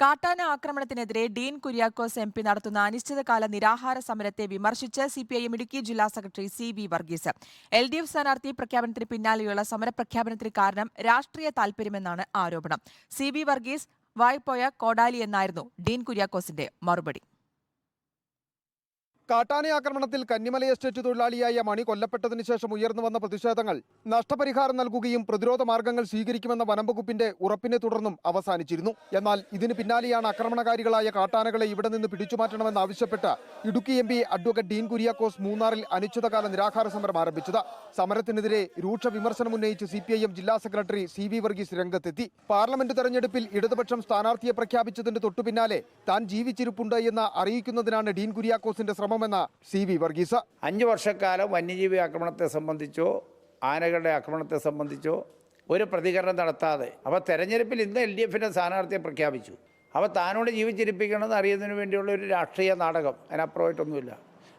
കാട്ടാന ആക്രമണത്തിനെതിരെ Dean Kuriakose M P നടത്തുന്ന അനിശ്ചിതകാല നിരാഹാര സമരത്തെ വിമർശിച്ച് സിപിഐഎം ഇടുക്കി ജില്ലാ സെക്രട്ടറി CB വർഗീസ്. LDF സ്ഥാനാർത്ഥി പ്രഖ്യാപനത്തിന് പിന്നാലെയുള്ള സമരപ്രഖ്യാപനത്തിന് കാരണം രാഷ്ട്രീയ താൽപര്യമെന്നാണ് ആരോപണം. CB വർഗീസ് വായ്പോയ കോടാലി എന്നായിരുന്നു ഡീൻ കുര്യാക്കോസിന്റെ മറുപടി. കാട്ടാന ആക്രമണത്തിൽ കന്നിമല എസ്റ്റേറ്റ് തൊഴിലാളിയായ മണി കൊല്ലപ്പെട്ടതിനു ശേഷം ഉയർന്നു വന്ന പ്രതിഷേധങ്ങൾ നഷ്ടപരിഹാരം നൽകുകയും പ്രതിരോധ മാർഗങ്ങൾ സ്വീകരിക്കുമെന്ന വനംവകുപ്പിന്റെ ഉറപ്പിനെ തുടർന്നും അവസാനിച്ചിരുന്നു. എന്നാൽ ഇതിന് പിന്നാലെയാണ് ആക്രമണകാരികളായ കാട്ടാനകളെ ഇവിടെ നിന്ന് പിടിച്ചുമാറ്റണമെന്നാവശ്യപ്പെട്ട് ഇടുക്കി MP അഡ്വക്കേറ്റ് ഡീൻ കുര്യാക്കോസ് മൂന്നാറിൽ അനിശ്ചിതകാല നിരാഹാര സമരം ആരംഭിച്ചത്. സമരത്തിനെതിരെ രൂക്ഷ വിമർശനമുന്നയിച്ച് CPIM ജില്ലാ സെക്രട്ടറി CB വർഗീസ് രംഗത്തെത്തി. പാർലമെന്റ് തെരഞ്ഞെടുപ്പിൽ ഇടതുപക്ഷം സ്ഥാനാർത്ഥിയെ പ്രഖ്യാപിച്ചതിന് തൊട്ടുപിന്നാലെ താൻ ജീവിച്ചിരിപ്പുണ്ട് എന്ന് അറിയിക്കുന്നതിനാണ് ഡീൻ കുര്യാക്കോസിന്റെ ശ്രമം. CB വർഗീസ് 5 വർഷക്കാലം വന്യജീവി ആക്രമണത്തെ സംബന്ധിച്ചോ ആനകളുടെ ആക്രമണത്തെ സംബന്ധിച്ചോ ഒരു പ്രതികരണം നടത്താതെ തെരഞ്ഞെടുപ്പിൽ ഇന്ന് LDFന്റെ സ്ഥാനാർത്ഥിയെ പ്രഖ്യാപിച്ചു. താനോട് ജീവിച്ചിരിപ്പിക്കണമെന്ന് അറിയുന്നതിന് വേണ്ടിയുള്ള ഒരു രാഷ്ട്രീയ നാടകം, അതിനപ്പുറമായിട്ടൊന്നുമില്ല.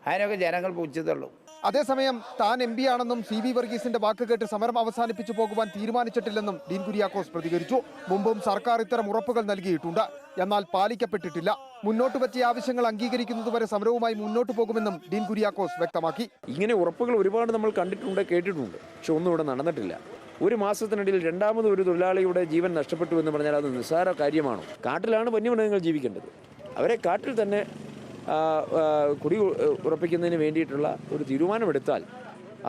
അതിനൊക്കെ ജനങ്ങൾ പുച്ഛിതള്ളും. അതേസമയം താൻ MP ആണെന്നും CB വർഗീസിന്റെ വാക്ക് കേട്ട് സമരം അവസാനിപ്പിച്ചു പോകുവാൻ തീരുമാനിച്ചിട്ടില്ലെന്നും ഡീൻ കുര്യാക്കോസ് പ്രതികരിച്ചു. മുമ്പും സർക്കാർ ഇത്തരം ഉറപ്പുകൾ നൽകിയിട്ടുണ്ട്, എന്നാൽ പാലിക്കപ്പെട്ടിട്ടില്ല. മുന്നോട്ട് വച്ചിയ ആവശ്യങ്ങൾ അംഗീകരിക്കുന്നതുവരെ സമരവുമായി മുന്നോട്ട് പോകുമെന്നും ഡീൻ കുര്യാക്കോസ് വ്യക്തമാക്കി. ഇങ്ങനെ ഉറപ്പുകൾ ഒരുപാട് നമ്മൾ കണ്ടിട്ടുണ്ട്, കേട്ടിട്ടുണ്ട്, പക്ഷെ ഒന്നും ഇവിടെ നടന്നിട്ടില്ല. ഒരു മാസത്തിനിടയിൽ രണ്ടാമത് ഒരു തൊഴിലാളിയുടെ ജീവൻ നഷ്ടപ്പെട്ടു എന്ന് പറഞ്ഞാൽ അത് നിസ്സാര കാര്യമാണോ? കാട്ടിലാണ് വന്യമൃഗങ്ങൾ ജീവിക്കേണ്ടത്. അവരെ കാട്ടിൽ തന്നെ കുടി ഉറപ്പിക്കുന്നതിന് വേണ്ടിയിട്ടുള്ള ഒരു തീരുമാനമെടുത്താൽ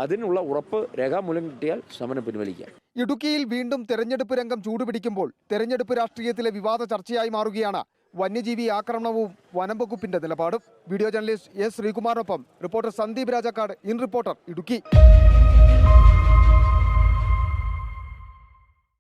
അതിനുള്ള ഉറപ്പ് രേഖാമൂലം കിട്ടിയാൽ സമരം പിൻവലിക്കാം. ഇടുക്കിയിൽ വീണ്ടും തെരഞ്ഞെടുപ്പ് രംഗം ചൂടുപിടിക്കുമ്പോൾ തെരഞ്ഞെടുപ്പ് രാഷ്ട്രീയത്തിലെ വിവാദ ചർച്ചയായി മാറുകയാണ് വന്യജീവി ആക്രമണവും വനം വകുപ്പിന്റെ നിലപാടും. വീഡിയോ ജേർണലിസ്റ്റ് S ശ്രീകുമാറിനൊപ്പം reporter Sandeep Rajakkad, in reporter, Idukki.